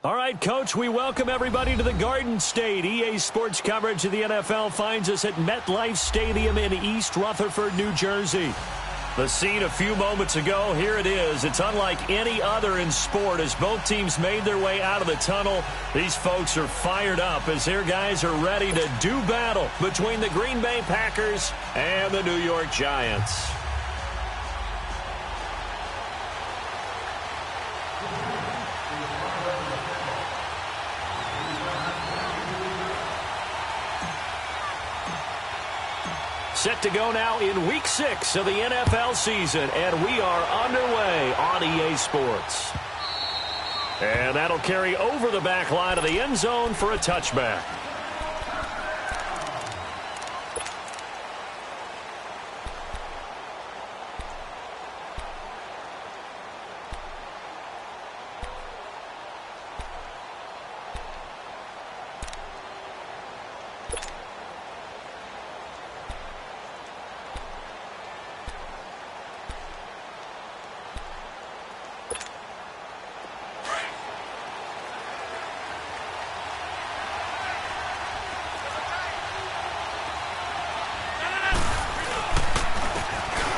All right, Coach, we welcome everybody to the Garden State. EA Sports coverage of the NFL finds us at MetLife Stadium in East Rutherford, New Jersey. The scene a few moments ago, here it is. It's unlike any other in sport as both teams made their way out of the tunnel. These folks are fired up as their guys are ready to do battle between the Green Bay Packers and the New York Giants. Set to go now in Week 6 of the NFL season, and we are underway on EA Sports. And that'll carry over the back line of the end zone for a touchback.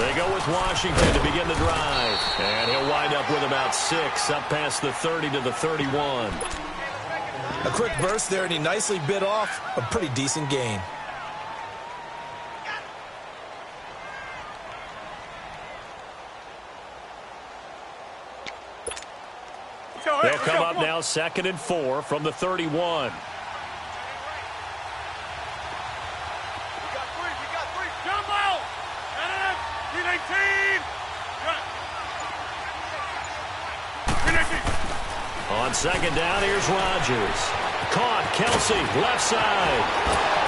They go with Washington to begin the drive. And he'll wind up with about 6, up past the 30 to the 31. A quick burst there, and he nicely bit off a pretty decent gain. They'll come up now 2nd and 4 from the 31. On 2nd down, here's Rodgers. Caught, Kelsey, left side.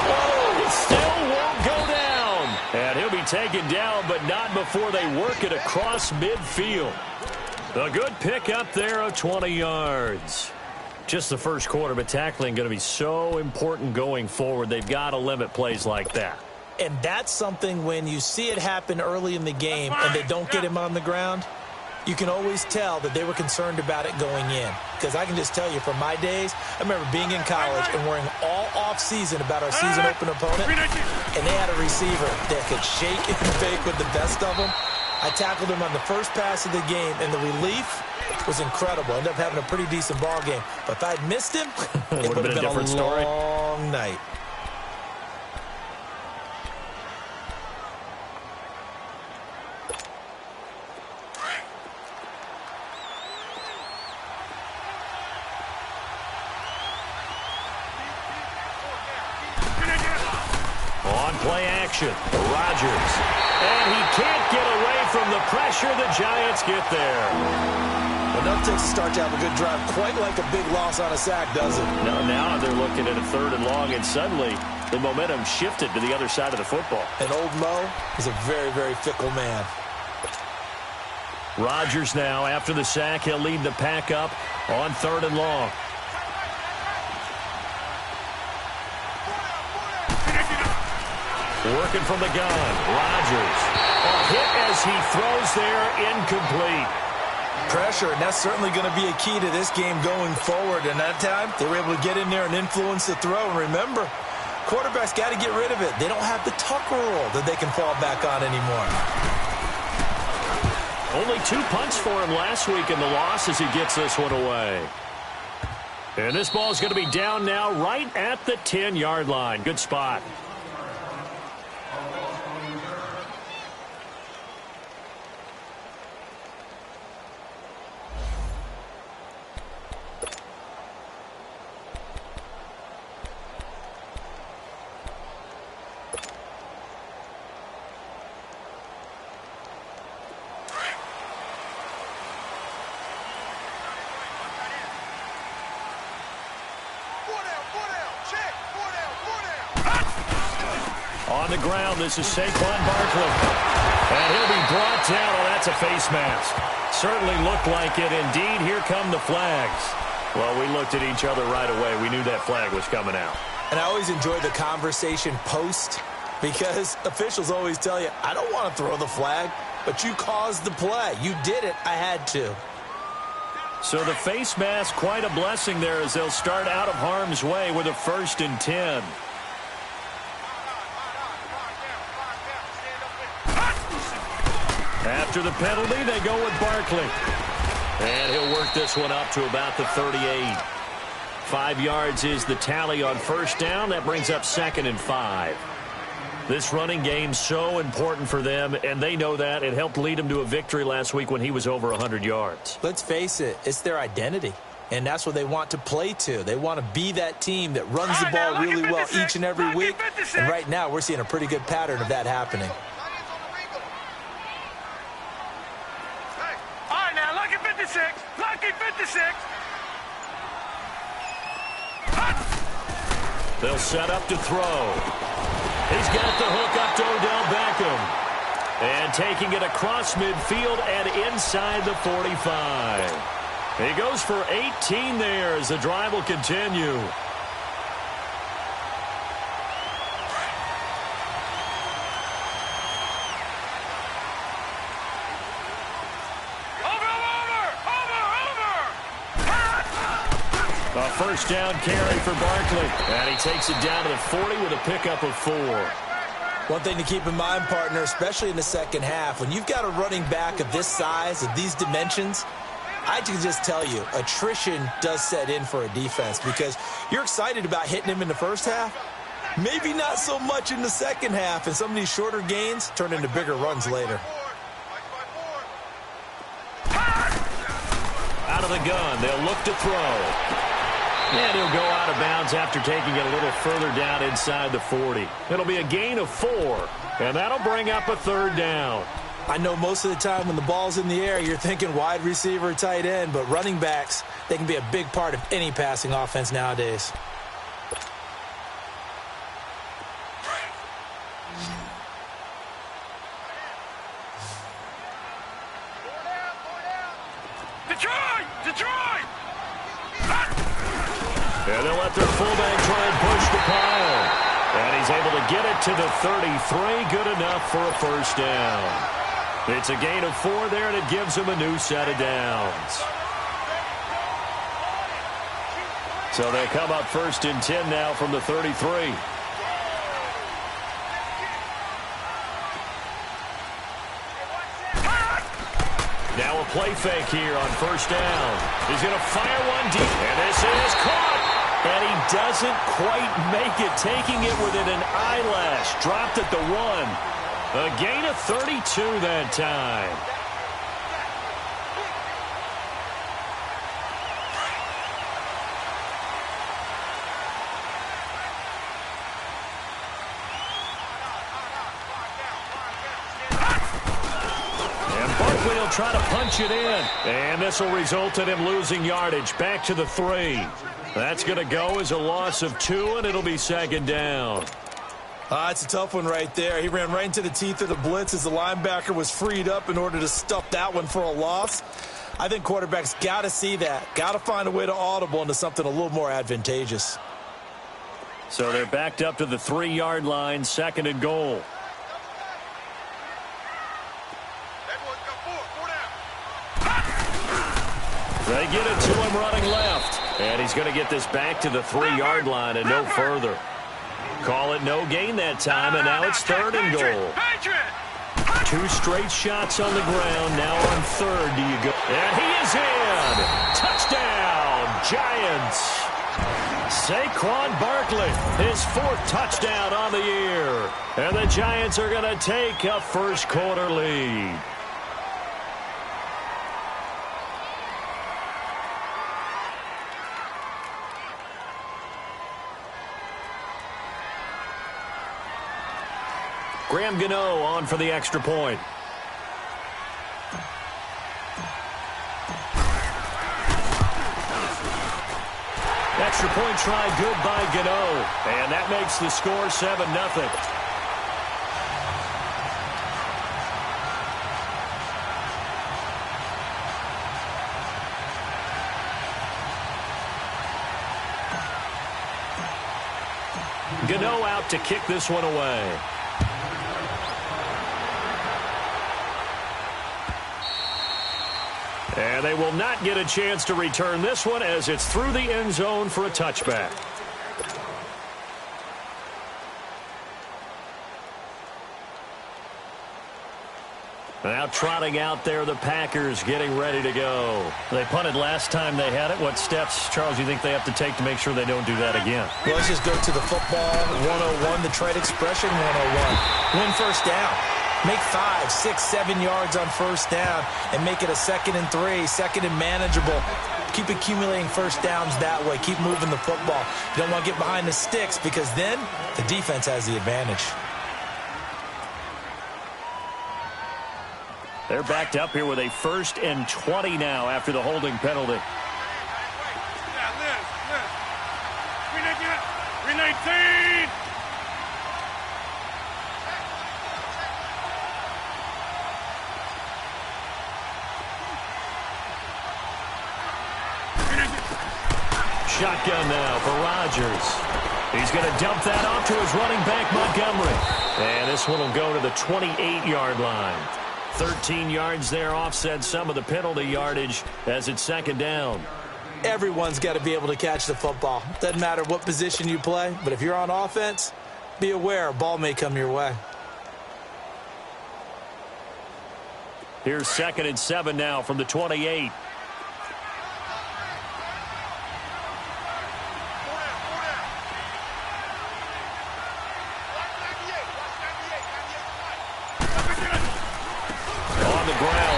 Oh, it still won't go down. And he'll be taken down, but not before they work it across midfield. A good pick up there of 20 yards. Just the first quarter, but tackling going to be so important going forward. They've got to limit plays like that. And that's something when you see it happen early in the game and they don't get him on the ground, you can always tell that they were concerned about it going in. Because I can just tell you from my days, I remember being in college and worrying all off-season about our season open opponent, and they had a receiver that could shake and fake with the best of them. I tackled him on the first pass of the game, and the relief was incredible. Ended up having a pretty decent ball game. But if I'd missed him, it would have been a long night. Play action. Rodgers. And he can't get away from the pressure. The Giants get there. Enough takes to start to have a good drive. Quite like a big loss on a sack, does it? No, now they're looking at a 3rd and long, and suddenly the momentum shifted to the other side of the football. And old Mo is a very, very fickle man. Rodgers now, after the sack, he'll lead the pack up on 3rd and long. Working from the gun, Rodgers. A hit as he throws there, incomplete. Pressure, and that's certainly going to be a key to this game going forward. And that time, they were able to get in there and influence the throw. And remember, quarterbacks got to get rid of it. They don't have the Tucker rule that they can fall back on anymore. Only 2 punts for him last week in the loss as he gets this one away. And this ball is going to be down now right at the 10-yard line. Good spot. On the ground, this is Saquon Barkley. And he'll be brought down. Oh, that's a face mask. Certainly looked like it. Indeed, here come the flags. Well, we looked at each other right away. We knew that flag was coming out. And I always enjoy the conversation post because officials always tell you, I don't want to throw the flag, but you caused the play. You did it. I had to. So the face mask, quite a blessing there as they'll start out of harm's way with a 1st and 10. After the penalty, they go with Barkley. And he'll work this one up to about the 38. 5 yards is the tally on 1st down. That brings up 2nd and 5. This running game's so important for them, and they know that. It helped lead them to a victory last week when he was over 100 yards. Let's face it, it's their identity, and that's what they want to play to. They want to be that team that runs the ball really well each and every week, and right now we're seeing a pretty good pattern of that happening. All right, now, lucky 56. Lucky 56. They'll set up to throw. He's got the hook up to Odell Beckham. And taking it across midfield and inside the 45. He goes for 18 there as the drive will continue. A 1st down carry for Barkley. And he takes it down to the 40 with a pickup of 4. One thing to keep in mind, partner, especially in the second half, when you've got a running back of this size, of these dimensions, I can just tell you, attrition does set in for a defense because you're excited about hitting him in the first half. Maybe not so much in the second half, and some of these shorter gains turn into bigger runs later. Out of the gun, they'll look to throw. And he'll go out of bounds after taking it a little further down inside the 40. It'll be a gain of 4, and that'll bring up a 3rd down. I know most of the time when the ball's in the air, you're thinking wide receiver, tight end, but running backs, they can be a big part of any passing offense nowadays. Detroit! And they'll let their fullback try and push the pile. And he's able to get it to the 33. Good enough for a 1st down. It's a gain of 4 there, and it gives him a new set of downs. So they come up 1st and 10 now from the 33. Now a play fake here on 1st down. He's going to fire one deep, and this is caught. And he doesn't quite make it, taking it within an eyelash. Dropped at the 1. A gain of 32 that time. And Barkley will try to punch it in. And this will result in him losing yardage. Back to the 3. That's going to go as a loss of 2, and it'll be 2nd down. It's a tough one right there. He ran right into the teeth of the blitz as the linebacker was freed up in order to stuff that one for a loss. I think quarterbacks got to see that. Got to find a way to audible into something a little more advantageous. So they're backed up to the 3-yard line, 2nd and goal. They get it to him running left. And he's going to get this back to the 3-yard line and no further. Call it no gain that time, and now it's 3rd and goal. 2 straight shots on the ground. Now on 3rd, do you go? And he is in. Touchdown, Giants. Saquon Barkley, his 4th touchdown on the year. And the Giants are going to take a first-quarter lead. Graham Gano on for the extra point. Extra point try good by Gano. And that makes the score 7-0. Gano out to kick this one away. And they will not get a chance to return this one as it's through the end zone for a touchback. Now trotting out there, the Packers getting ready to go. They punted last time they had it. What steps, Charles, you think they have to take to make sure they don't do that again? Well, let's just go to the football 101, the trade expression 101. Win first down. Make 5, 6, 7 yards on first down and make it a 2nd and 3, 2nd and manageable. Keep accumulating first downs that way. Keep moving the football. You don't want to get behind the sticks because then the defense has the advantage. They're backed up here with a 1st and 20 now after the holding penalty. 319. Shotgun now for Rodgers. He's going to dump that off to his running back, Montgomery. And this one will go to the 28-yard line. 13 yards there, offset some of the penalty yardage as it's 2nd down. Everyone's got to be able to catch the football. Doesn't matter what position you play, but if you're on offense, be aware a ball may come your way. Here's 2nd and 7 now from the 28.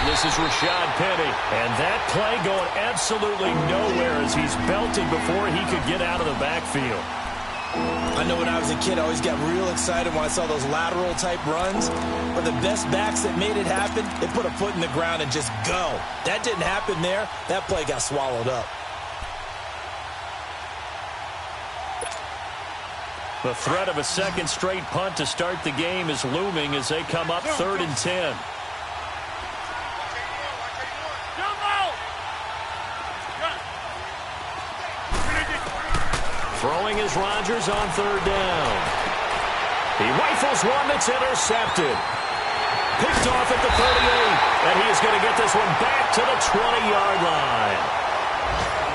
This is Rashad Penny, and that play going absolutely nowhere as he's belted before he could get out of the backfield. I know when I was a kid, I always got real excited when I saw those lateral-type runs. But the best backs that made it happen, they put a foot in the ground and just go. That didn't happen there. That play got swallowed up. The threat of a 2nd straight punt to start the game is looming as they come up 3rd and 10. Throwing is Rodgers on 3rd down. He rifles one that's intercepted. Picked off at the 38, and he is going to get this one back to the 20-yard line.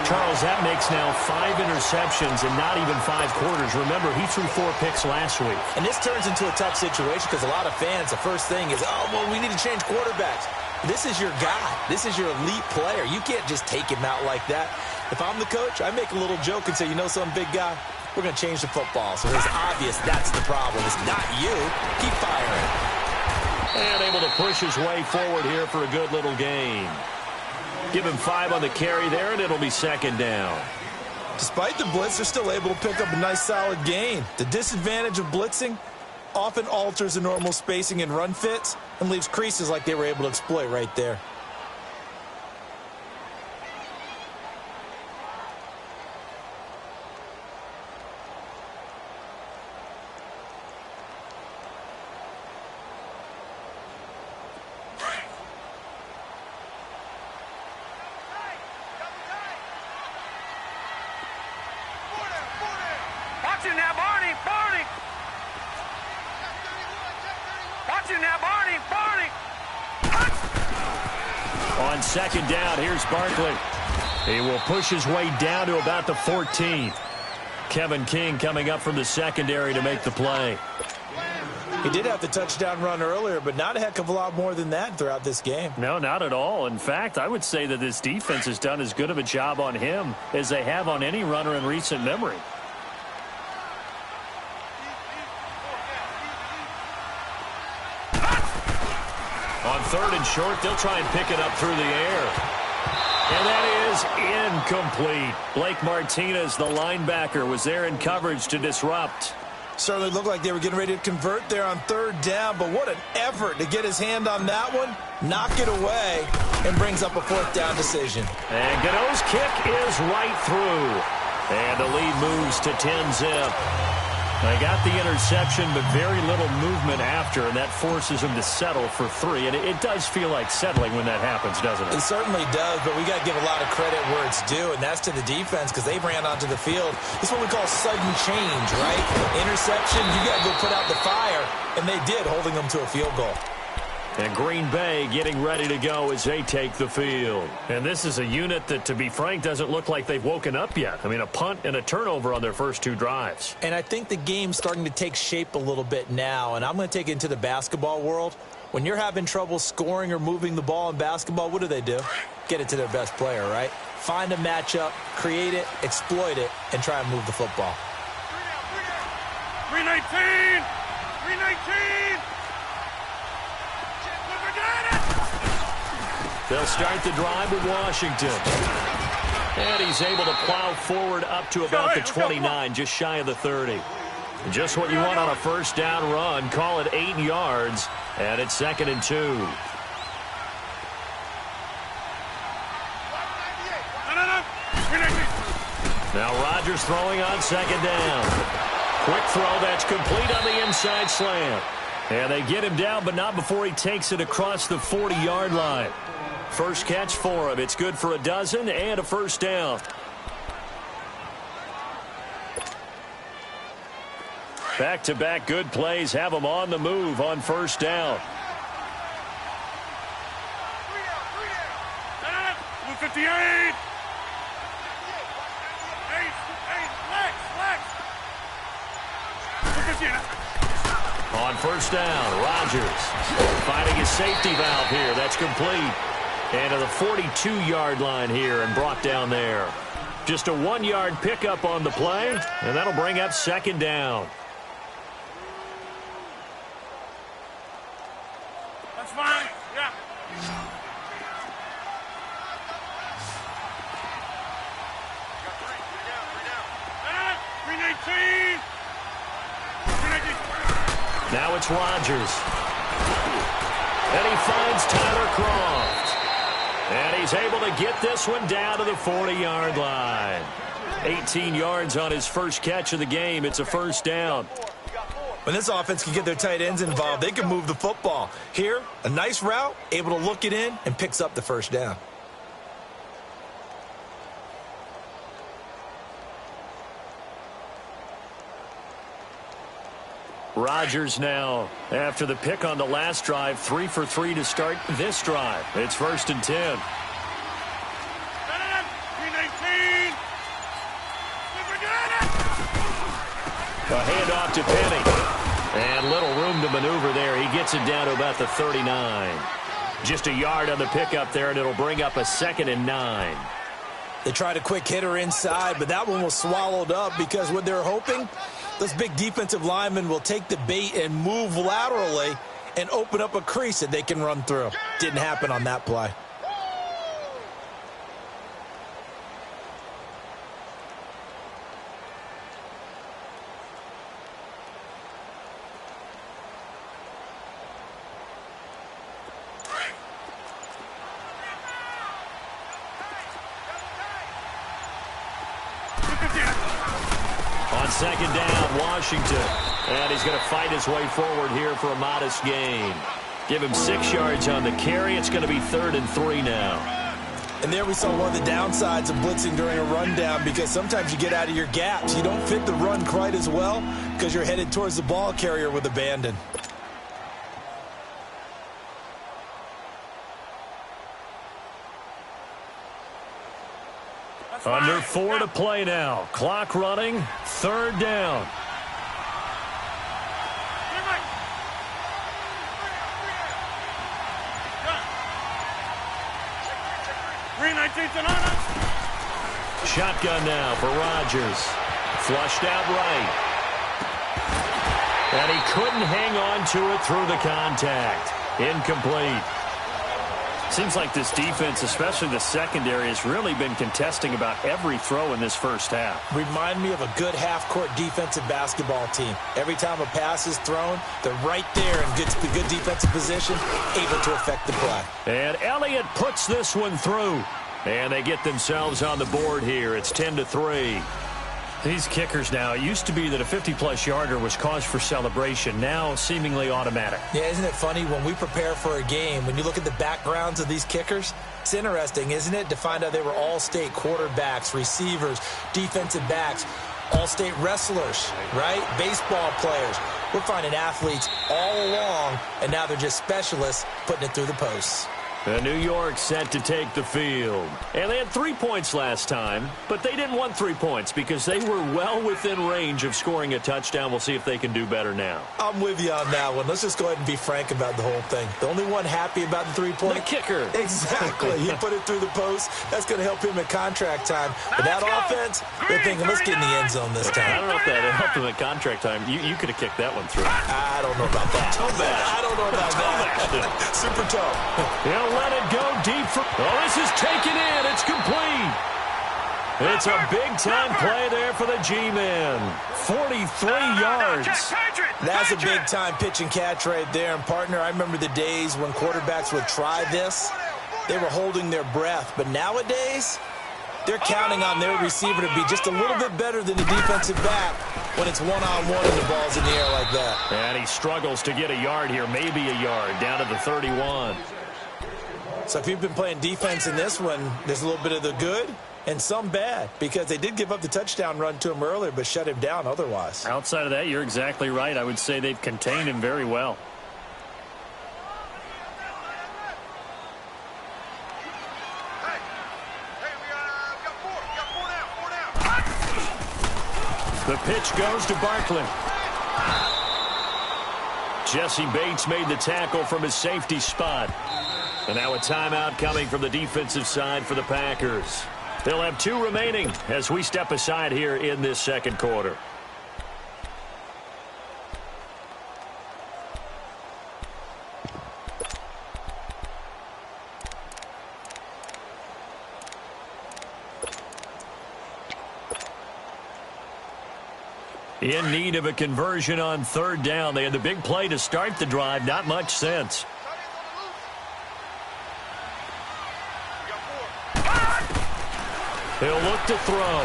Charles, that makes now 5 interceptions in not even 5 quarters. Remember, he threw 4 picks last week. And this turns into a tough situation because a lot of fans, the first thing is, oh, well, we need to change quarterbacks. This is your guy. This is your elite player. You can't just take him out like that. If I'm the coach, I make a little joke and say, you know something, big guy? We're going to change the football. So it's obvious that's the problem. It's not you. Keep firing. And able to push his way forward here for a good little gain. Give him 5 on the carry there, and it'll be 2nd down. Despite the blitz, they're still able to pick up a nice, solid gain. The disadvantage of blitzing often alters the normal spacing and run fits and leaves creases like they were able to exploit right there. Watching now, Barney. Watching now, Barney. On 2nd down, here's Barkley. He will push his way down to about the 14th. Kevin King coming up from the secondary to make the play. He did have the touchdown run earlier, but not a heck of a lot more than that throughout this game. No, not at all. In fact, I would say that this defense has done as good of a job on him as they have on any runner in recent memory. On 3rd and short, they'll try and pick it up through the air. And that is incomplete. Blake Martinez, the linebacker, was there in coverage to disrupt. Certainly looked like they were getting ready to convert there on 3rd down, but what an effort to get his hand on that one, knock it away, and brings up a 4th down decision. And Gano's kick is right through. And the lead moves to 10-zip. They got the interception, but very little movement after, and that forces them to settle for 3. And it does feel like settling when that happens, doesn't it? It certainly does, but we got to give a lot of credit where it's due, and that's to the defense because they ran onto the field. This is what we call sudden change, right? Interception, you got to go put out the fire, and they did, holding them to a field goal. And Green Bay getting ready to go as they take the field. And this is a unit that, to be frank, doesn't look like they've woken up yet. I mean, a punt and a turnover on their first 2 drives. And I think the game's starting to take shape a little bit now, and I'm going to take it into the basketball world. When you're having trouble scoring or moving the ball in basketball, what do? Get it to their best player, right? Find a matchup, create it, exploit it, and try and move the football. 319! 319! They'll start the drive with Washington. And he's able to plow forward up to about the 29, just shy of the 30. Just what you want on a first down run. Call it 8 yards, and it's 2nd and 2. Now Rodgers throwing on 2nd down. Quick throw that's complete on the inside slant. And they get him down, but not before he takes it across the 40-yard line. First catch for him. It's good for a dozen and a first down. Back-to-back good plays have him on the move on first down. 58! On first down, Rodgers finding his safety valve here. That's complete. And to the 42-yard line here and brought down there. Just a 1-yard pickup on the play, and that'll bring up 2nd down. That's fine. Yeah. Now it's Rodgers. And he finds Tyler Kroft. And he's able to get this one down to the 40-yard line. 18 yards on his first catch of the game. It's a first down. When this offense can get their tight ends involved, they can move the football. Here, a nice route, able to look it in, and picks up the first down. Rodgers now, after the pick on the last drive, 3 for 3 to start this drive. It's 1st and 10. 319! A handoff to Penny. And little room to maneuver there. He gets it down to about the 39. Just a yard on the pickup there, and it'll bring up a 2nd and 9. They tried a quick hitter inside, but that one was swallowed up because what they're hoping, those big defensive linemen will take the bait and move laterally and open up a crease that they can run through. Didn't happen on that play. On 2nd down, Washington. And he's going to fight his way forward here for a modest gain. Give him 6 yards on the carry. It's going to be 3rd and 3 now. And there we saw one of the downsides of blitzing during a rundown, because sometimes you get out of your gaps. You don't fit the run quite as well because you're headed towards the ball carrier with abandon. Under 4 to play now. Clock running. 3rd down. Shotgun now for Rodgers. Flushed out right. And he couldn't hang on to it through the contact. Incomplete. Seems like this defense, especially the secondary, has really been contesting about every throw in this first half. Remind me of a good half-court defensive basketball team. Every time a pass is thrown, they're right there in good defensive position, able to affect the play. And Elliott puts this one through. And they get themselves on the board here. It's 10-3. These kickers now, it used to be that a 50-plus yarder was cause for celebration. Now seemingly automatic. Yeah, isn't it funny when we prepare for a game, when you look at the backgrounds of these kickers, it's interesting, isn't it, to find out they were all-state quarterbacks, receivers, defensive backs, all-state wrestlers, right? Baseball players. We're finding athletes all along, and now they're just specialists putting it through the posts. And New York set to take the field. And they had 3 points last time, but they didn't want 3 points because they were well within range of scoring a touchdown. We'll see if they can do better now. I'm with you on that one. Let's just go ahead and be frank about the whole thing. The only one happy about the 3-point? The kicker. Exactly. He put it through the post. That's going to help him at contract time. But that offense, they're thinking, let's get in the end zone this time. I don't know if that helped him at contract time. You could have kicked that one through. I don't know about that. I don't know about that. Super tough. He'll let it go deep for... Oh, this is taken in. It's complete. It's a big-time play there for the G-Men. 43 yards. That's a big-time pitch and catch right there. And, partner, I remember the days when quarterbacks would try this. They were holding their breath. But nowadays, they're counting on their receiver to be just a little bit better than the defensive back when it's one-on-one and the ball's in the air like that. And he struggles to get a yard here, maybe a yard, down to the 31. So if you've been playing defense in this one, there's a little bit of the good and some bad because they did give up the touchdown run to him earlier but shut him down otherwise. Outside of that, you're exactly right. I would say they've contained him very well. The pitch goes to Barkley. Jesse Bates made the tackle from his safety spot. And now a timeout coming from the defensive side for the Packers. They'll have 2 remaining as we step aside here in this second quarter. In need of a conversion on 3rd down. They had the big play to start the drive. Not much sense. He'll look to throw.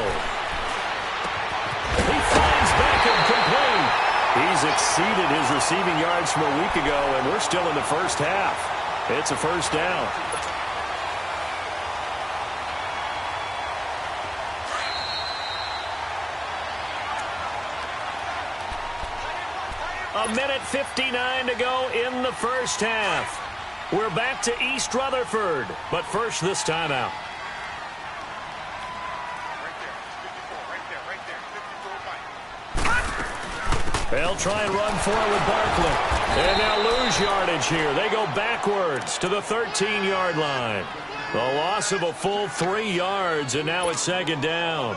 He finds Beckham complete. He's exceeded his receiving yards from a week ago, and we're still in the first half. It's a first down. A minute 59 to go in the first half. We're back to East Rutherford, but first this timeout. They'll try and run for it with Barkley. And they'll lose yardage here. They go backwards to the 13-yard line. The loss of a full 3 yards, and now it's 2nd down.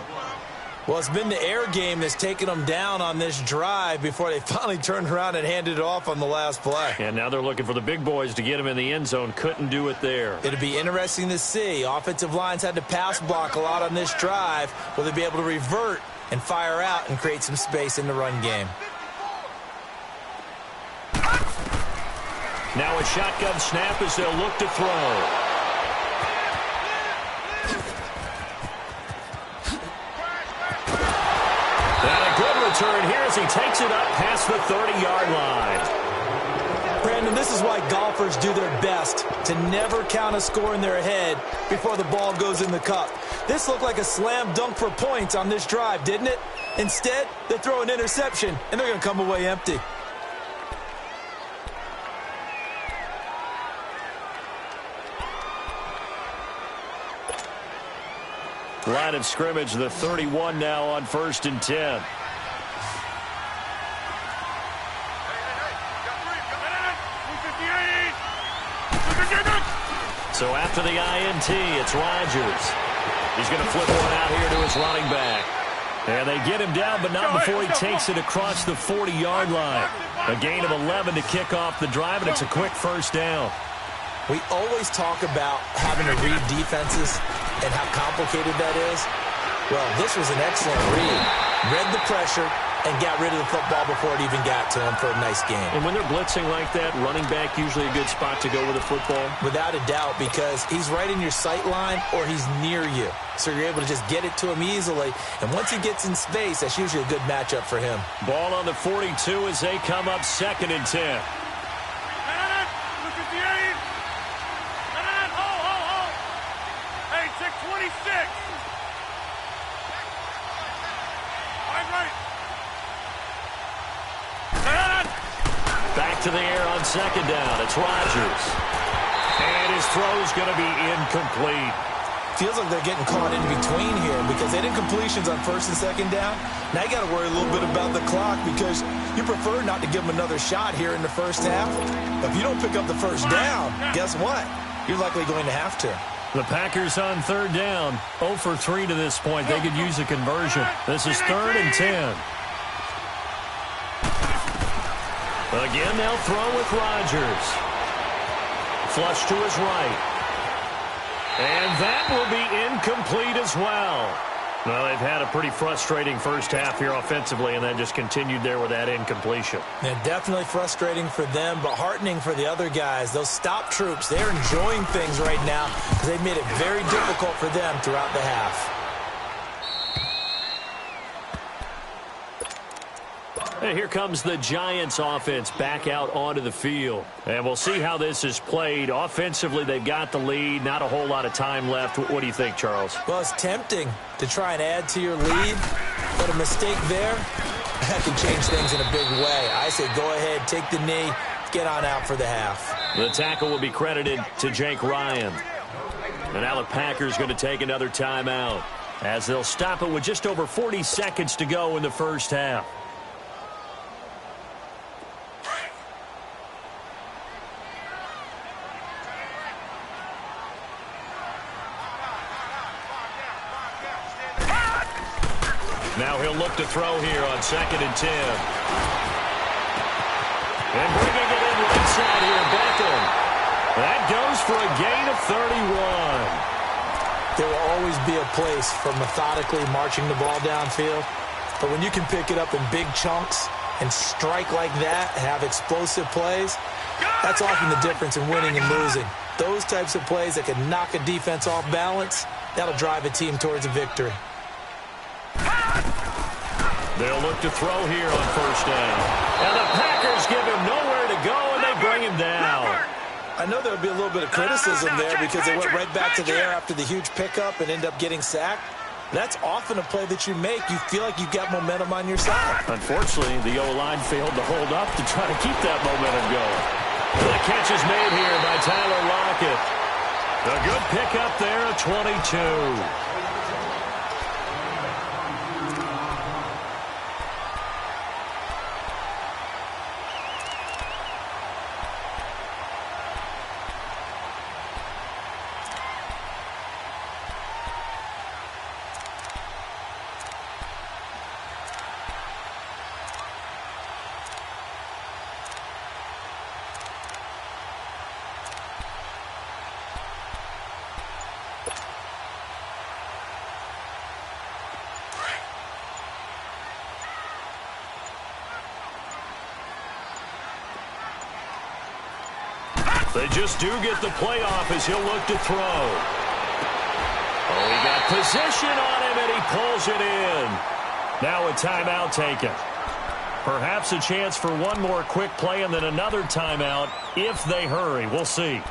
Well, it's been the air game that's taken them down on this drive before they finally turned around and handed it off on the last play. And now they're looking for the big boys to get them in the end zone. Couldn't do it there. It'll be interesting to see. Offensive lines had to pass block a lot on this drive. Will they be able to revert and fire out and create some space in the run game? Now a shotgun snap as they'll look to throw. And a good return here as he takes it up past the 30-yard line. Brandon, this is why golfers do their best to never count a score in their head before the ball goes in the cup. This looked like a slam dunk for points on this drive, didn't it? Instead, they throw an interception, and they're going to come away empty. Line of scrimmage, the 31 now on 1st and 10. So after the INT, it's Rodgers. He's going to flip one out here to his running back. And they get him down, but not before he takes it across the 40-yard line. A gain of 11 to kick off the drive, and it's a quick first down. We always talk about having to read defenses and how complicated that is. Well, this was an excellent read. Read the pressure and got rid of the football before it even got to him for a nice game. And when they're blitzing like that, running back usually a good spot to go with a football? Without a doubt, because he's right in your sight line or he's near you. So you're able to just get it to him easily. And once he gets in space, that's usually a good matchup for him. Ball on the 42 as they come up 2nd and 10. Back to the air on second down. It's Rodgers. And his throw's going to be incomplete. Feels like they're getting caught in between here because they did completions on first and second down. Now you got to worry a little bit about the clock because you prefer not to give them another shot here in the first half. But if you don't pick up the first down, guess what? You're likely going to have to. The Packers on third down. 0 for 3 to this point. They could use a conversion. This is 3rd and 10. Again, they'll throw with Rodgers. Flush to his right. And that will be incomplete as well. Well, they've had a pretty frustrating first half here offensively, and then just continued there with that incompletion. Yeah, definitely frustrating for them, but heartening for the other guys. Those stop troops, they're enjoying things right now because they've made it very difficult for them throughout the half. And here comes the Giants offense back out onto the field. And we'll see how this is played. Offensively, they've got the lead. Not a whole lot of time left. What do you think, Charles? Well, it's tempting to try and add to your lead, but a mistake there, that can change things in a big way. I say go ahead, take the knee, get on out for the half. The tackle will be credited to Jake Ryan. And now the Packers going to take another timeout as they'll stop it with just over 40 seconds to go in the first half. Now he'll look to throw here on 2nd and 10. And bringing it in right side here, Beckham. That goes for a gain of 31. There will always be a place for methodically marching the ball downfield. But when you can pick it up in big chunks and strike like that, have explosive plays, that's often the difference in winning and losing. Those types of plays that can knock a defense off balance, that'll drive a team towards a victory. They'll look to throw here on first down. And the Packers give him nowhere to go, and they bring him down. I know there'll be a little bit of criticism there because they went right back to the air after the huge pickup and end up getting sacked. That's often a play that you make. You feel like you've got momentum on your side. Unfortunately, the O-line failed to hold up to try to keep that momentum going. The catch is made here by Tyler Lockett. A good pickup there at 22. They just do get the playoff as he'll look to throw. Oh, he got position on him, and he pulls it in. Now a timeout taken. Perhaps a chance for one more quick play and then another timeout if they hurry. We'll see.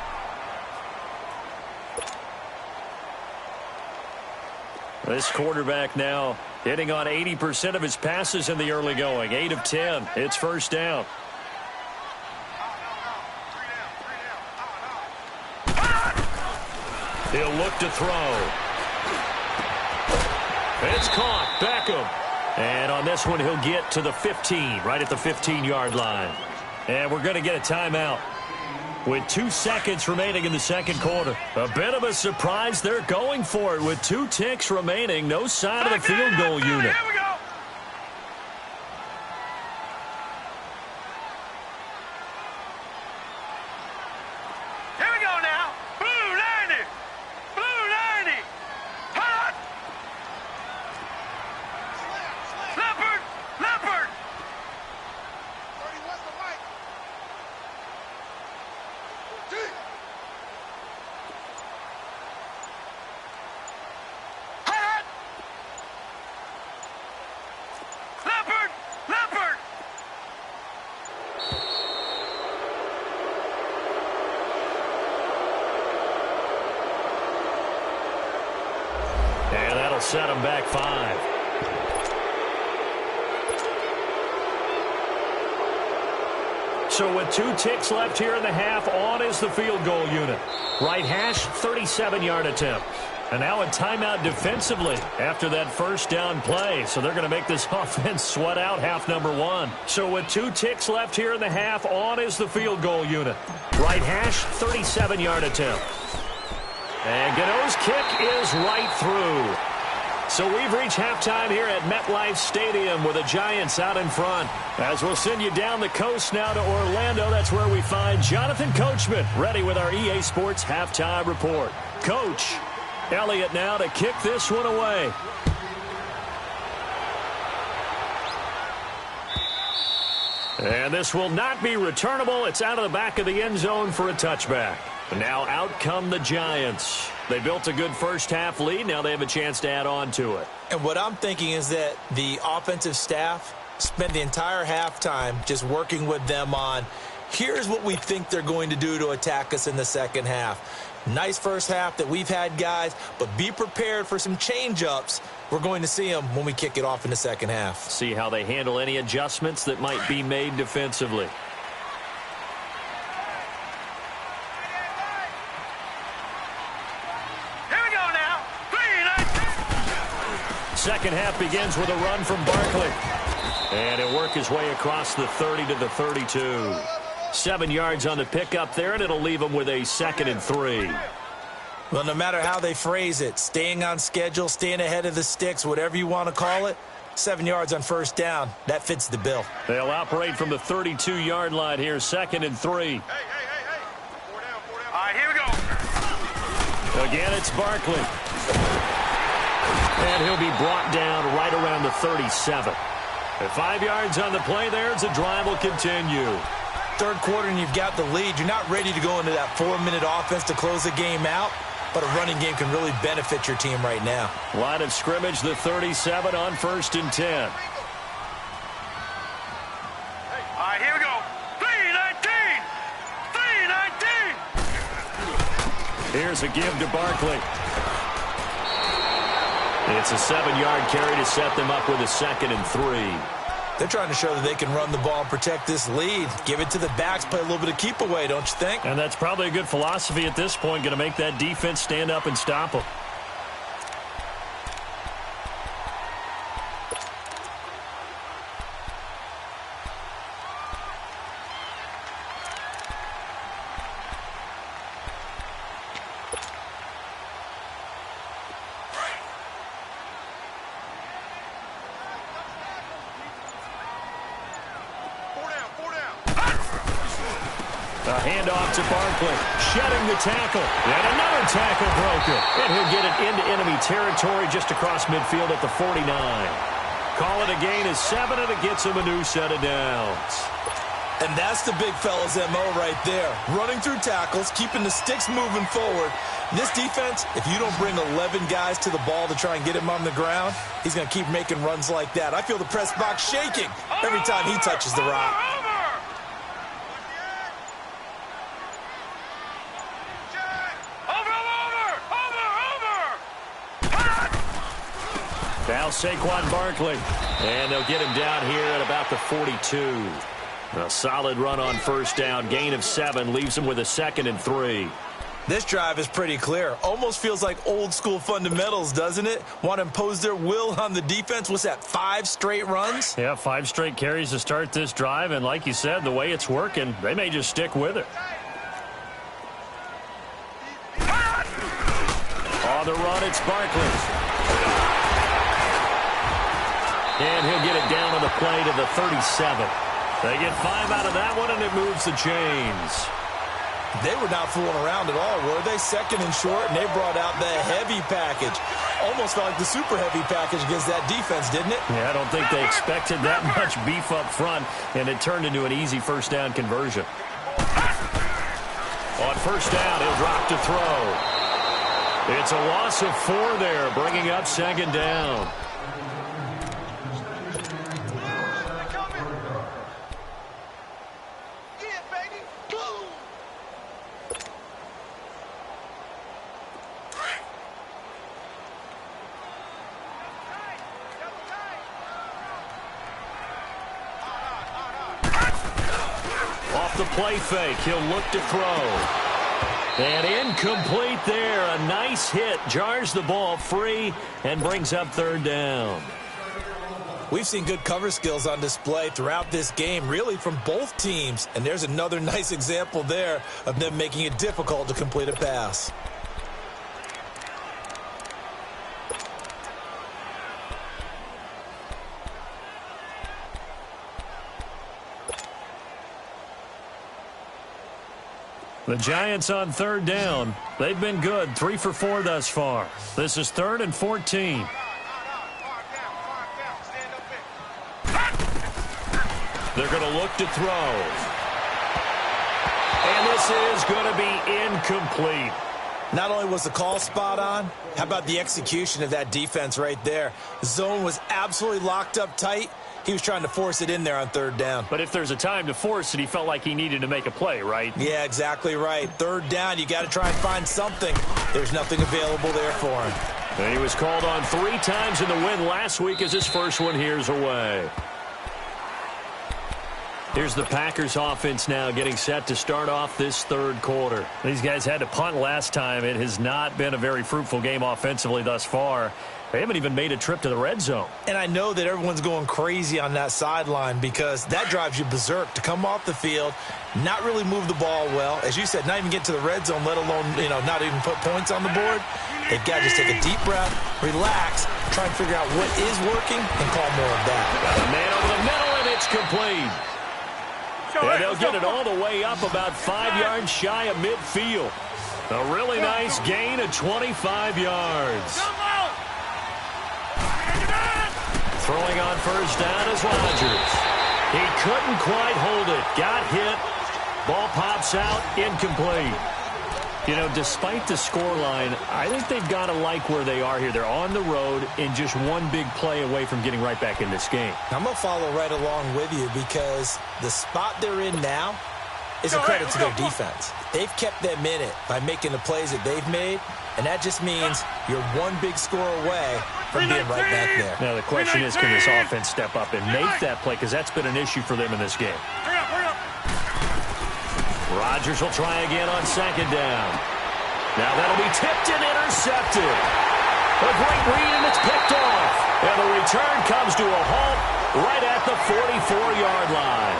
This quarterback now hitting on 80% of his passes in the early going. 8 of 10. It's first down. He'll look to throw. It's caught. Beckham. And on this one, he'll get to the 15, right at the 15-yard line. And we're going to get a timeout with 2 seconds remaining in the second quarter. A bit of a surprise. They're going for it with 2 ticks remaining. No sign of the field goal unit. Here we go. Here we go now. Blue 90. Blue 90. Hot. Leopard. Leopard. 31 to Mike. Hot. Leopard. Leopard. And that'll set him back 5. So with 2 ticks left here in the half, on is the field goal unit. Right hash, 37-yard attempt. And now a timeout defensively after that first down play. So they're going to make this offense sweat out half number 1. So with 2 ticks left here in the half, on is the field goal unit. Right hash, 37-yard attempt. And Gano's kick is right through. So we've reached halftime here at MetLife Stadium with the Giants out in front. As we'll send you down the coast now to Orlando, that's where we find Jonathan Coachman ready with our EA Sports halftime report. Coach, Elliott now to kick this one away. And this will not be returnable. It's out of the back of the end zone for a touchback. Now out come the Giants. They built a good first half lead. Now they have a chance to add on to it. And what I'm thinking is that the offensive staff spent the entire halftime just working with them on, here's what we think they're going to do to attack us in the second half. Nice first half that we've had, guys, but be prepared for some change-ups. We're going to see them when we kick it off in the second half. See how they handle any adjustments that might be made defensively. Second half begins with a run from Barkley. And he'll work his way across the 30 to the 32. 7 yards on the pickup there, and it'll leave him with a 2nd and 3. Well, no matter how they phrase it, staying on schedule, staying ahead of the sticks, whatever you want to call it, 7 yards on first down, that fits the bill. They'll operate from the 32-yard line here, 2nd and 3. Hey. 4 down. All right, here we go. Again, it's Barkley. And he'll be brought down right around the 37. At 5 yards on the play there, the drive will continue. Third quarter and you've got the lead. You're not ready to go into that 4-minute offense to close the game out, but a running game can really benefit your team right now. Line of scrimmage, the 37 on 1st and 10. All right, here we go. 3-19. Here's a give to Barkley. It's a 7-yard carry to set them up with a 2nd and 3. They're trying to show that they can run the ball and protect this lead. Give it to the backs, play a little bit of keep away, don't you think? And that's probably a good philosophy at this point, going to make that defense stand up and stop them. A handoff to Barkley, shedding the tackle, and another tackle broken. And he'll get it into enemy territory just across midfield at the 49. Call it a gain of 7, and it gets him a new set of downs. And that's the big fella's MO right there. Running through tackles, keeping the sticks moving forward. This defense, if you don't bring 11 guys to the ball to try and get him on the ground, he's going to keep making runs like that. I feel the press box shaking every time he touches the rock. Now Saquon Barkley, and they'll get him down here at about the 42. A solid run on first down, gain of 7, leaves him with a 2nd and 3. This drive is pretty clear. Almost feels like old school fundamentals, doesn't it? Want to impose their will on the defense. What's that, 5 straight runs? Yeah, 5 straight carries to start this drive, and like you said, the way it's working, they may just stick with it. On the run, it's Barkley. And he'll get it down on the play to the 37. They get 5 out of that one, and it moves the chains. They were not fooling around at all, were they? 2nd and short, and they brought out the heavy package. Almost felt like the super heavy package against that defense, didn't it? Yeah, I don't think they expected that much beef up front, and it turned into an easy first down conversion. On first down, he'll drop to throw. It's a loss of 4 there, bringing up 2nd down. the play fake. He'll look to throw. And incomplete there. A nice hit. Jars the ball free and brings up third down. We've seen good cover skills on display throughout this game, really from both teams. And there's another nice example there of them making it difficult to complete a pass. The Giants on third down. They've been good, 3 for 4 thus far. This is 3rd and 14. They're going to look to throw. And this is going to be incomplete. Not only was the call spot on, how about the execution of that defense right there? The zone was absolutely locked up tight. He was trying to force it in there on third down. But if there's a time to force it, he felt like he needed to make a play, right? Yeah, exactly right. Third down, you got to try and find something. There's nothing available there for him. And he was called on 3 times in the win last week as his first one here's away. Here's the Packers offense now getting set to start off this third quarter. These guys had to punt last time. It has not been a very fruitful game offensively thus far. They haven't even made a trip to the red zone. And I know that everyone's going crazy on that sideline because that drives you berserk to come off the field, not really move the ball well. As you said, not even get to the red zone, let alone, not even put points on the board. They've got to just take a deep breath, relax, try and figure out what is working, and call more of that. Got a man over the middle, and it's complete. And they'll get it all the way up about 5 yards shy of midfield. A really nice gain of 25 yards. Throwing on first down is Rodgers. He couldn't quite hold it. Got hit. Ball pops out. Incomplete. Despite the scoreline, I think they've got to like where they are here. They're on the road and just one big play away from getting right back in this game. I'm going to follow right along with you because the spot they're in now is a credit to their defense. They've kept them in it by making the plays that they've made, and that just means you're one big score away from being right back there. Now, the question is, can this offense step up and make that play? Because that's been an issue for them in this game. Rodgers will try again on second down. Now that'll be tipped and intercepted. A great read, and it's picked off. And the return comes to a halt right at the 44-yard line.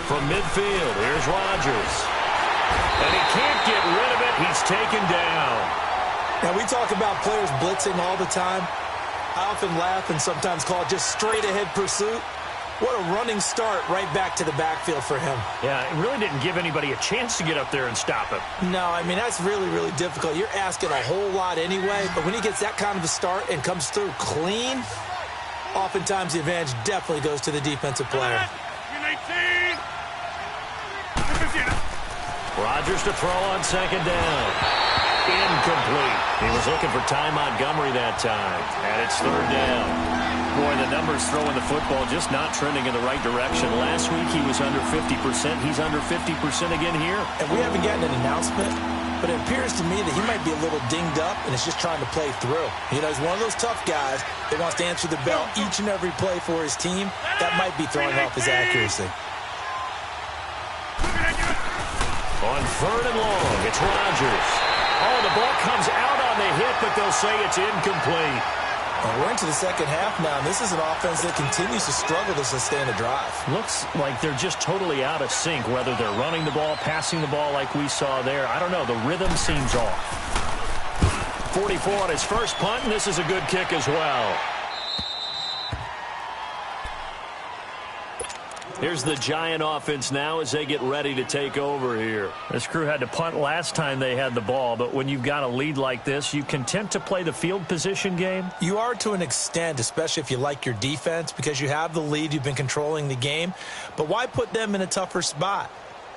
From midfield, here's Rodgers. And he can't get rid of it. He's taken down. Now, we talk about players blitzing all the time. I often laugh and sometimes call it just straight-ahead pursuit. What a running start right back to the backfield for him. Yeah, it really didn't give anybody a chance to get up there and stop him. No, I mean, that's really, really difficult. You're asking a whole lot anyway, but when he gets that kind of a start and comes through clean, oftentimes the advantage definitely goes to the defensive player. Rodgers to throw on second down. Incomplete. He was looking for Ty Montgomery that time. And it's third down. Boy, the numbers throwing the football just not trending in the right direction. Last week he was under 50%. He's under 50% again here. And we haven't gotten an announcement, but it appears to me that he might be a little dinged up and is just trying to play through. He's one of those tough guys that wants to answer the bell each and every play for his team. That might be throwing off his accuracy. On third and long, it's Rodgers. Oh, the ball comes out on the hit, but they'll say it's incomplete. And we're into the second half now, and this is an offense that continues to struggle to sustain a drive. Looks like they're just totally out of sync, whether they're running the ball, passing the ball like we saw there. I don't know. The rhythm seems off. 44 on his first punt, and this is a good kick as well. Here's the Giant offense now as they get ready to take over here. This crew had to punt last time they had the ball, but when you've got a lead like this, you content to play the field position game? You are to an extent, especially if you like your defense, because you have the lead, you've been controlling the game. But why put them in a tougher spot?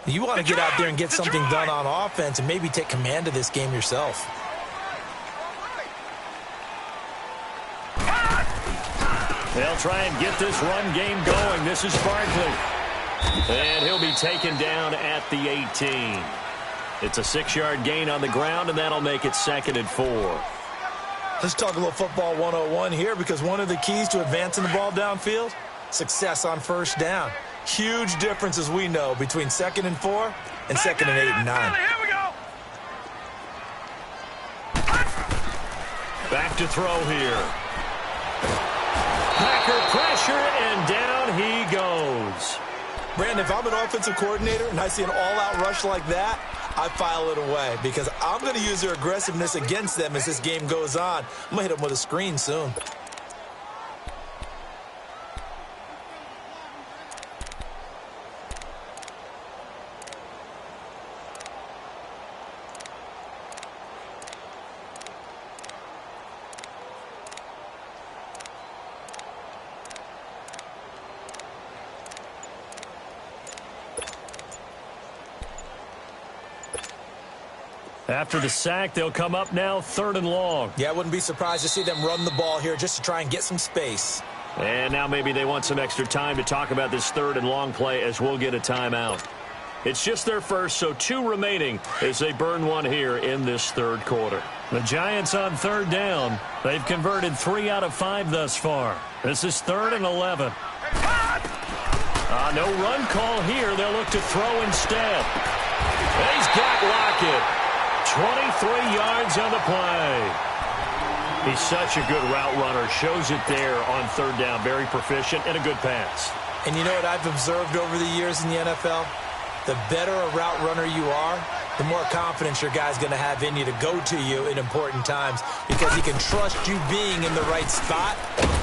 You want to get out there and get something done on offense and maybe take command of this game yourself. They'll try and get this run game going. This is Barkley. And he'll be taken down at the 18. It's a 6-yard gain on the ground, and that'll make it 2nd and 4. Let's talk a little football 101 here, because one of the keys to advancing the ball downfield, success on first down. Huge difference, as we know, between 2nd and 4 and 2nd and 8 and 9. Here we go. Back to throw here. Packer pressure, and down he goes. Brandon, if I'm an offensive coordinator and I see an all-out rush like that, I file it away, because I'm going to use their aggressiveness against them as this game goes on. I'm going to hit them with a screen soon. After the sack, they'll come up now 3rd and long. Yeah, I wouldn't be surprised to see them run the ball here just to try and get some space. And now maybe they want some extra time to talk about this 3rd and long play, as we'll get a timeout. It's just their first, so 2 remaining as they burn one here in this 3rd quarter. The Giants on 3rd down. They've converted 3 out of 5 thus far. This is 3rd and 11. No run call here. They'll look to throw instead. He's got Lockett. 23 yards on the play. He's such a good route runner. Shows it there on 3rd down. Very proficient and a good pass. And you know what I've observed over the years in the NFL? The better a route runner you are, the more confidence your guy's going to have in you to go to you in important times, because he can trust you being in the right spot,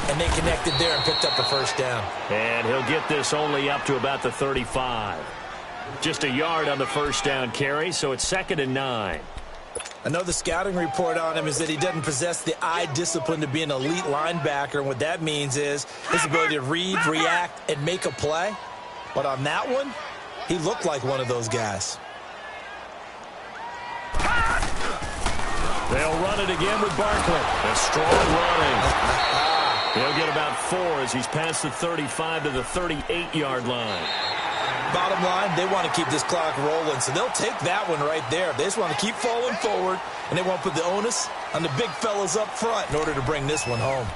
and they connected there and picked up the first down. And he'll get this only up to about the 35. Just a yard on the first down carry, so it's 2nd and 9. I know the scouting report on him is that he doesn't possess the eye discipline to be an elite linebacker, and what that means is his ability to read, react, and make a play. But on that one, he looked like one of those guys. They'll run it again with Barkley. A strong running. He'll get about 4 as he's past the 35 to the 38-yard line. Bottom line, they want to keep this clock rolling, so they'll take that one right there. They just want to keep falling forward, and they want to put the onus on the big fellas up front in order to bring this one home.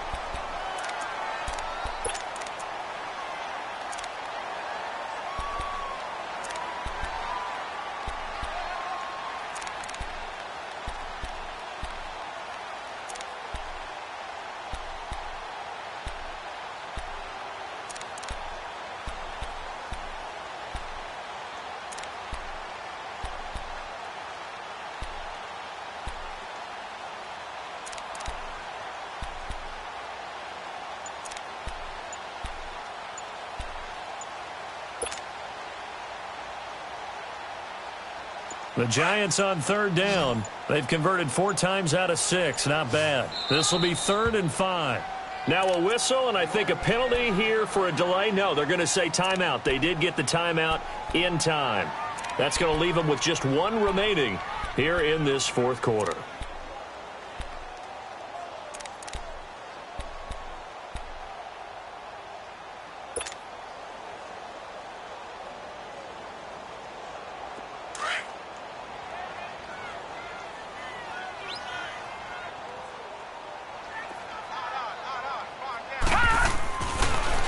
The Giants on 3rd down. They've converted 4 times out of 6. Not bad. This will be 3rd and 5. Now a whistle, and I think a penalty here for a delay. No, they're going to say timeout. They did get the timeout in time. That's going to leave them with just 1 remaining here in this 4th quarter.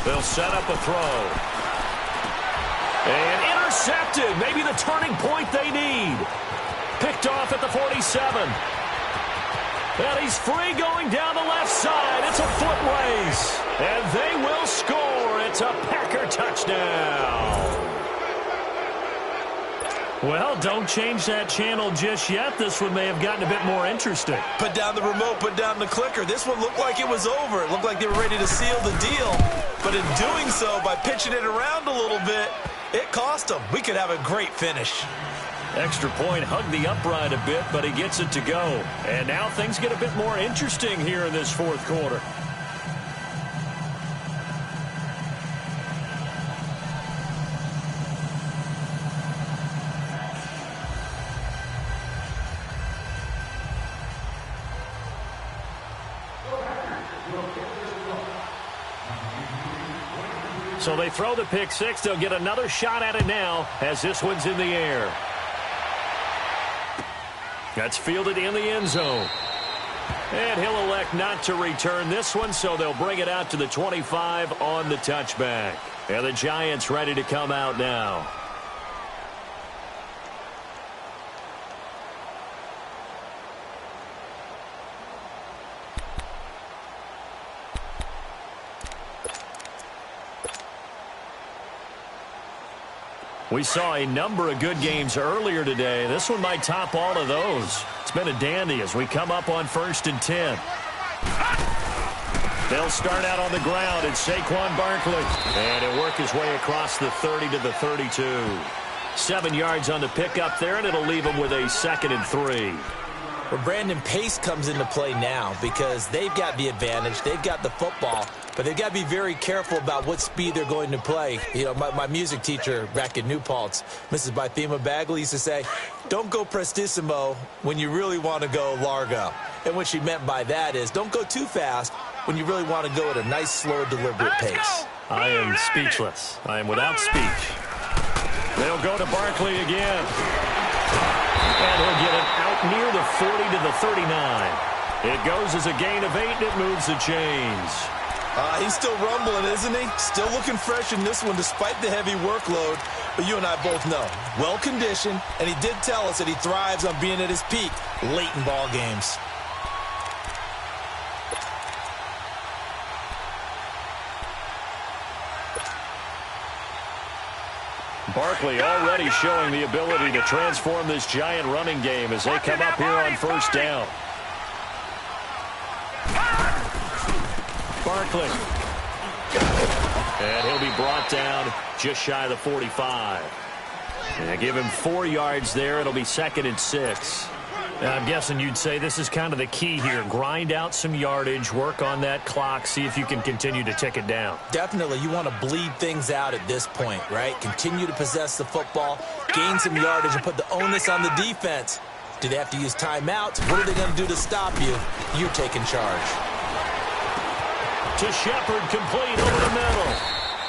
They'll set up a throw. And intercepted. Maybe the turning point they need. Picked off at the 47. And he's free going down the left side. It's a foot race. And they will score. It's a Packer touchdown. Well, don't change that channel just yet. This one may have gotten a bit more interesting. Put down the remote, put down the clicker. This one looked like it was over. It looked like they were ready to seal the deal. But in doing so, by pitching it around a little bit, it cost them. We could have a great finish. Extra point, hugged the upright a bit, but he gets it to go. And now things get a bit more interesting here in this 4th quarter. So they throw the pick six. They'll get another shot at it now as this one's in the air. That's fielded in the end zone. And he'll elect not to return this one, so they'll bring it out to the 25 on the touchback. And the Giants ready to come out now. We saw a number of good games earlier today. This one might top all of those. It's been a dandy as we come up on 1st and 10. They'll start out on the ground. It's Saquon Barkley. And he'll work his way across the 30 to the 32. 7 yards on the pickup there, and it'll leave him with a 2nd and 3. Well, Brandon, pace comes into play now because they've got the advantage. They've got the football, but they've got to be very careful about what speed they're going to play. You know, my music teacher back in New Paltz, Mrs. Bythema Bagley, used to say, don't go prestissimo when you really want to go largo. And what she meant by that is don't go too fast when you really want to go at a nice, slow, deliberate pace. I am speechless. I am without speech. They'll go to Barkley again. And he'll get it out near the 40 to the 39. It goes as a gain of 8, and it moves the chains. He's still rumbling, isn't he? Still looking fresh in this one despite the heavy workload. But you and I both know, well-conditioned, and he did tell us that he thrives on being at his peak late in ball games. Barkley already showing the ability to transform this Giant running game as they come up here on 1st down. Barkley. And he'll be brought down just shy of the 45. And give him 4 yards there. It'll be 2nd and 6. I'm guessing you'd say this is kind of the key here. Grind out some yardage, work on that clock, see if you can continue to tick it down. Definitely. You want to bleed things out at this point, right? Continue to possess the football, gain some yardage, and put the onus on the defense. Do they have to use timeouts? What are they going to do to stop you? You're taking charge. To Shepard, complete over the middle.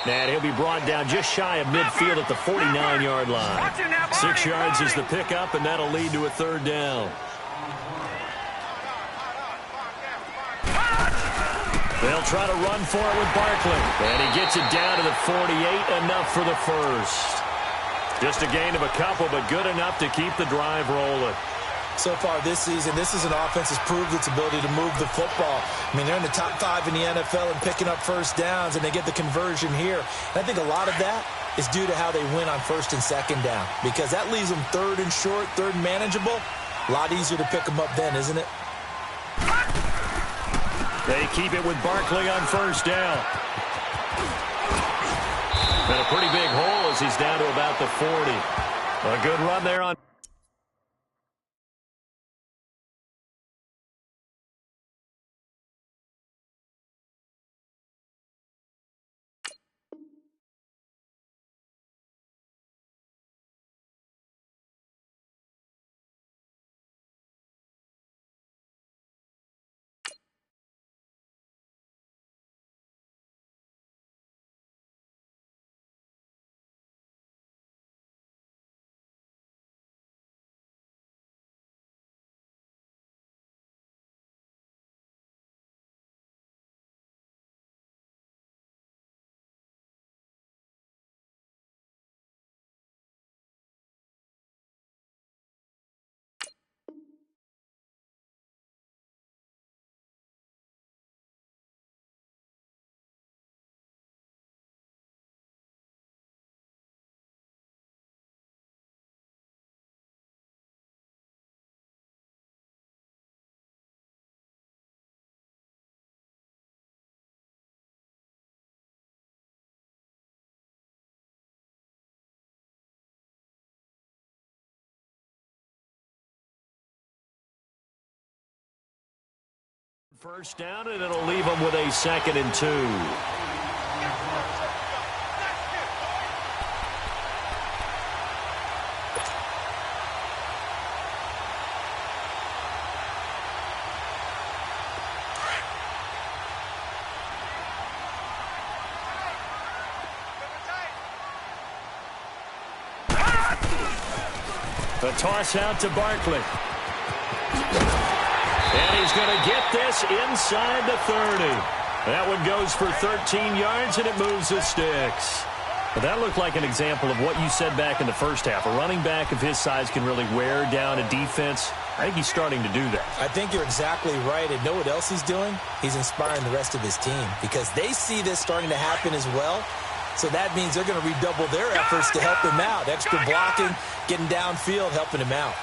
And he'll be brought down just shy of midfield at the 49-yard line. 6 yards is the pickup, and that'll lead to a 3rd down. They'll try to run for it with Barkley. And he gets it down to the 48, enough for the first. Just a gain of a couple, but good enough to keep the drive rolling. So far this season, this is an offense that's proved its ability to move the football. I mean, they're in the top 5 in the NFL and picking up 1st downs, and they get the conversion here. And I think a lot of that is due to how they win on 1st and 2nd down, because that leaves them 3rd and short, 3rd and manageable. A lot easier to pick them up then, isn't it? They keep it with Barkley on 1st down. And a pretty big hole as he's down to about the 40. A good run there on. First down, and it'll leave them with a 2nd and 2. A toss out to Barkley. And he's going to get this inside the 30. That one goes for 13 yards, and it moves the sticks. Well, that looked like an example of what you said back in the first half. A running back of his size can really wear down a defense. I think he's starting to do that. I think you're exactly right. And know what else he's doing? He's inspiring the rest of his team because they see this starting to happen as well. So that means they're going to redouble their efforts to help him out. Extra blocking, getting downfield, helping him out.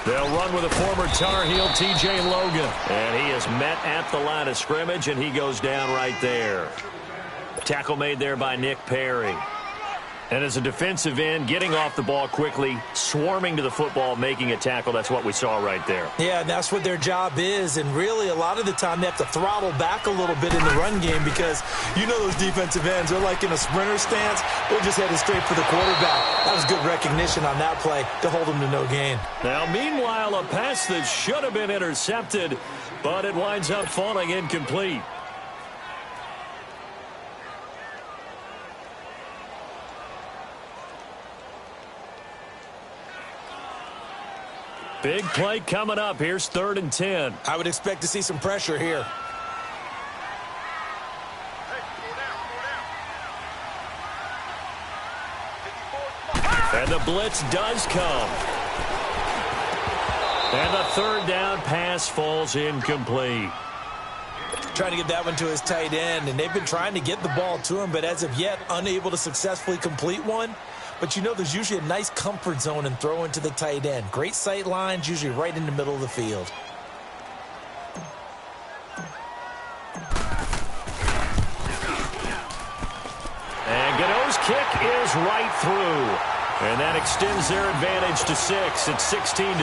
They'll run with a former Tar Heel, T.J. Logan. And he is met at the line of scrimmage, and he goes down right there. Tackle made there by Nick Perry. And as a defensive end, getting off the ball quickly, swarming to the football, making a tackle, that's what we saw right there. Yeah, and that's what their job is. And really, a lot of the time, they have to throttle back a little bit in the run game because you know those defensive ends, they're like in a sprinter stance. They're just headed straight for the quarterback. That was good recognition on that play to hold him to no gain. Now, meanwhile, a pass that should have been intercepted, but it winds up falling incomplete. Big play coming up. Here's 3rd and 10. I would expect to see some pressure here. And the blitz does come. And the 3rd down pass falls incomplete. Trying to get that one to his tight end, and they've been trying to get the ball to him, but as of yet, unable to successfully complete one. But you know there's usually a nice comfort zone in throwing to the tight end. Great sight lines, usually right in the middle of the field. And Gano's kick is right through. And that extends their advantage to 6. It's 16-10.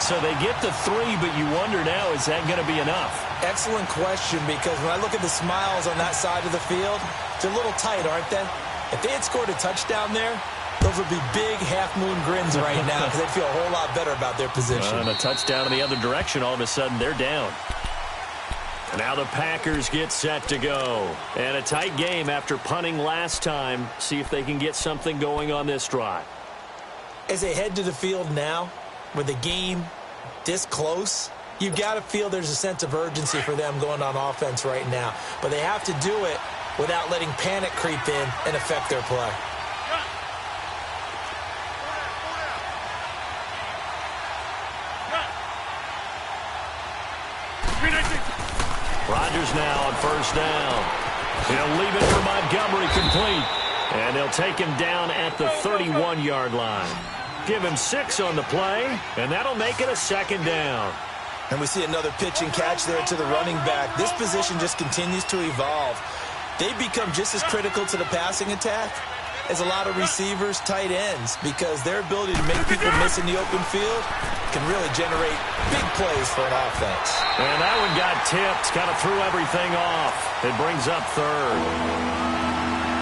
So they get to 3, but you wonder now, is that going to be enough? Excellent question, because when I look at the smiles on that side of the field, they're a little tight, aren't they? If they had scored a touchdown there, those would be big half-moon grins right now because they'd feel a whole lot better about their position. And a touchdown in the other direction, all of a sudden they're down. Now the Packers get set to go. And a tight game after punting last time. See if they can get something going on this drive. As they head to the field now, with the game this close, you've got to feel there's a sense of urgency for them going on offense right now. But they have to do it without letting panic creep in and affect their play. Rodgers now on 1st down. He'll leave it for Montgomery complete. And they'll take him down at the 31-yard line. Give him 6 on the play, and that'll make it a 2nd down. And we see another pitch and catch there to the running back. This position just continues to evolve. They become just as critical to the passing attack as a lot of receivers, tight ends, because their ability to make people miss in the open field can really generate big plays for an offense. And that one got tipped, kind of threw everything off. It brings up 3rd.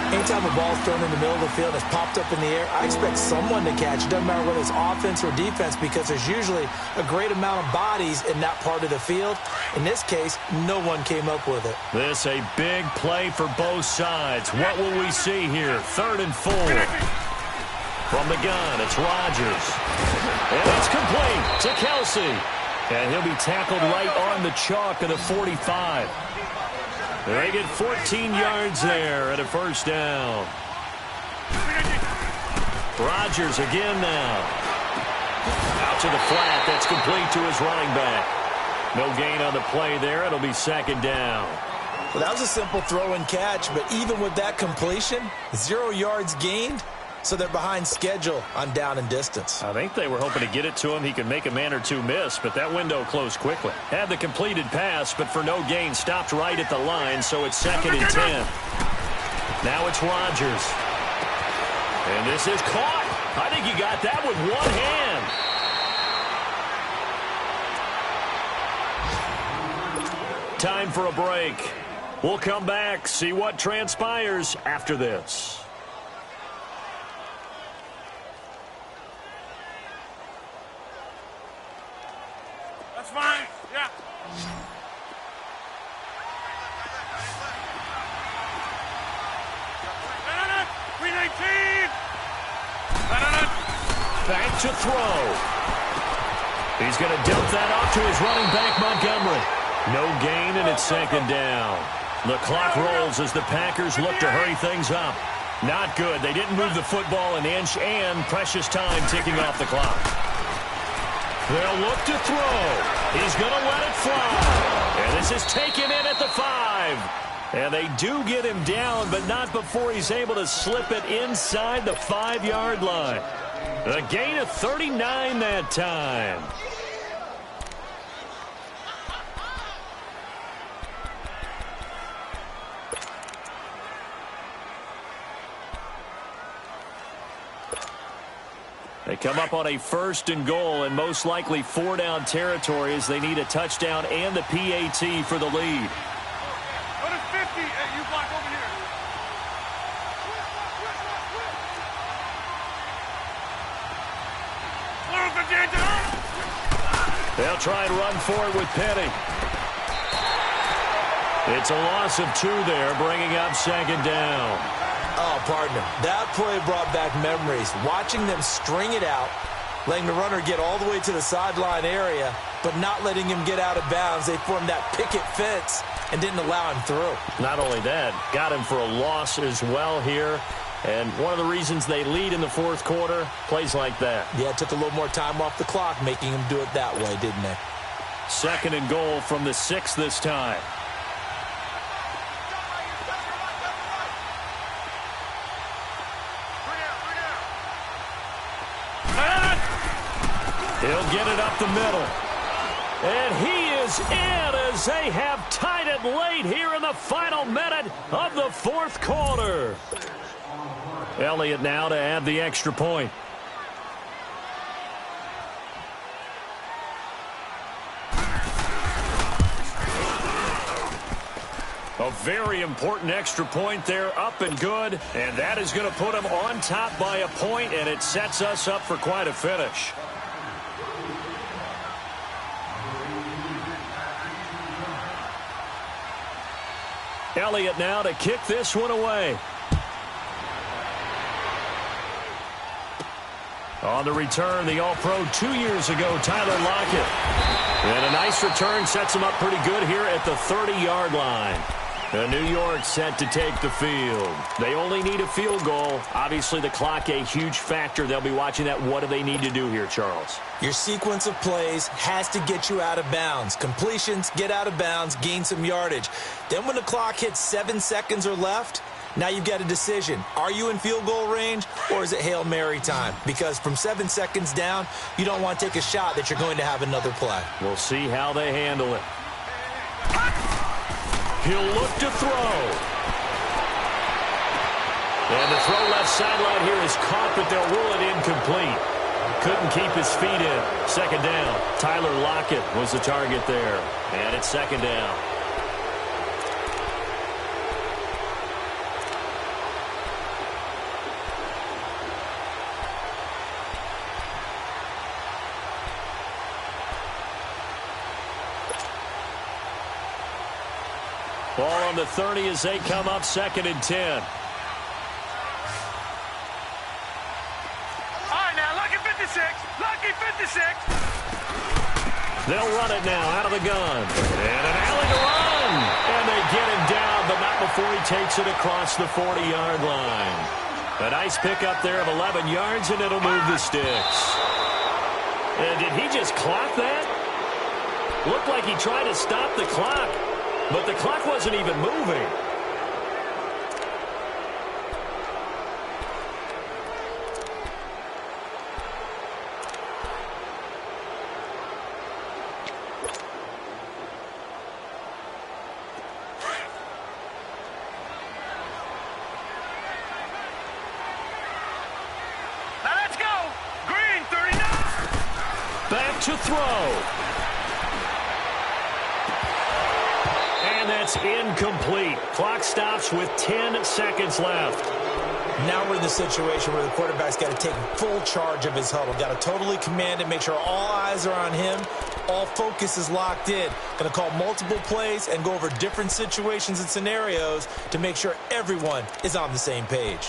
Anytime a ball's thrown in the middle of the field and it's popped up in the air, I expect someone to catch. It doesn't matter whether it's offense or defense because there's usually a great amount of bodies in that part of the field. In this case, no one came up with it. This a big play for both sides. What will we see here? 3rd and 4. From the gun, it's Rodgers. And it's complete to Kelsey. And he'll be tackled right on the chalk of the 45. They get 14 yards there at a 1st down. Rodgers again now. Out to the flat. That's complete to his running back. No gain on the play there. It'll be 2nd down. Well, that was a simple throw and catch, but even with that completion, 0 yards gained. So they're behind schedule on down and distance. I think they were hoping to get it to him. He could make a man or two miss, but that window closed quickly. Had the completed pass, but for no gain, stopped right at the line, so it's 2nd and 10. Now it's Rodgers. And this is caught. I think he got that with one hand. Time for a break. We'll come back, see what transpires after this. That's fine. Yeah. No. 319. to throw. He's going to dump that off to his running back, Montgomery. No gain, and it's second down. The clock rolls as the Packers look to hurry things up. Not good. They didn't move the football an inch, and precious time ticking off the clock. They'll look to throw. He's going to let it fly. And this is taken in at the 5. And they do get him down, but not before he's able to slip it inside the 5-yard line. A gain of 39 that time. They come up on a 1st and goal and most likely 4-down territory as they need a touchdown and the PAT for the lead. Go to 50. Hey, you block over here. They'll try and run for it with Penny. It's a loss of 2 there, bringing up second down. Oh, partner, that play brought back memories. Watching them string it out, letting the runner get all the way to the sideline area, but not letting him get out of bounds. They formed that picket fence and didn't allow him through. Not only that, got him for a loss as well here. And one of the reasons they lead in the 4th quarter, plays like that. Yeah, it took a little more time off the clock, making him do it that way, didn't they? 2nd and goal from the 6 this time. He'll get it up the middle. And he is in as they have tied it late here in the final minute of the 4th quarter. Elliott now to add the extra point. A very important extra point there, up and good. And that is going to put them on top by a point, and it sets us up for quite a finish. Elliott now to kick this one away. On the return, the All-Pro 2 years ago, Tyler Lockett. And a nice return sets him up pretty good here at the 30-yard line. New York set to take the field. They only need a field goal. Obviously, the clock a huge factor. They'll be watching that. What do they need to do here, Charles? Your sequence of plays has to get you out of bounds. Completions, get out of bounds, gain some yardage. Then when the clock hits 7 seconds or left, now you've got a decision. Are you in field goal range, or is it Hail Mary time? Because from 7 seconds down, you don't want to take a shot that you're going to have another play. We'll see how they handle it. He'll look to throw. And the throw left sideline here is caught, but they'll rule it incomplete. Couldn't keep his feet in. Second down. Tyler Lockett was the target there. And it's second down. Ball on the 30 as they come up 2nd and 10. All right, now, Lucky 56. Lucky 56. They'll run it now out of the gun. And an alley to run. And they get him down, but not before he takes it across the 40-yard line. A nice pickup there of 11 yards, and it'll move the sticks. And did he just clock that? Looked like he tried to stop the clock. But the clock wasn't even moving. Now let's go. Green, 39. Back to throw. That's incomplete. Clock stops with 10 seconds left. Now we're in the situation where the quarterback's got to take full charge of his huddle. Got to totally command it, make sure all eyes are on him. All focus is locked in. Going to call multiple plays and go over different situations and scenarios to make sure everyone is on the same page.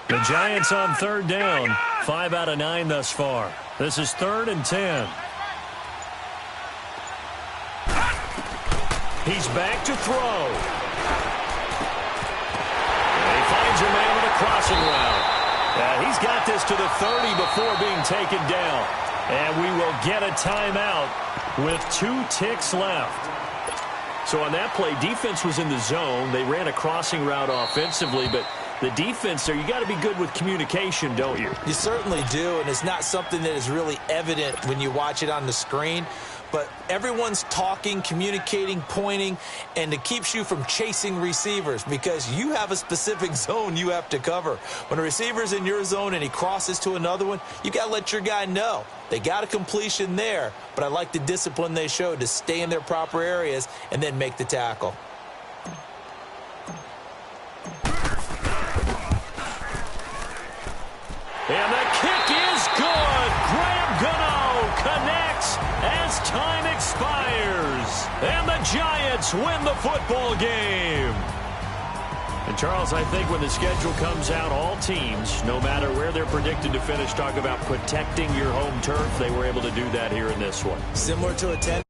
The Giants on third down. 5 out of 9 thus far. This is 3rd and 10. He's back to throw. And he finds a man with a crossing route. He's got this to the 30 before being taken down. And we will get a timeout with 2 ticks left. So on that play, defense was in the zone. They ran a crossing route offensively, but the defense there, you got to be good with communication, don't you? You certainly do, and it's not something that is really evident when you watch it on the screen. But everyone's talking, communicating, pointing, and it keeps you from chasing receivers because you have a specific zone you have to cover. When a receiver's in your zone and he crosses to another one, you got to let your guy know. They got a completion there, but I like the discipline they showed to stay in their proper areas and then make the tackle. And the kick is good. Graham Gano connects as time expires. And the Giants win the football game. And, Charles, I think when the schedule comes out, all teams, no matter where they're predicted to finish, talk about protecting your home turf. They were able to do that here in this one. Similar to a 10.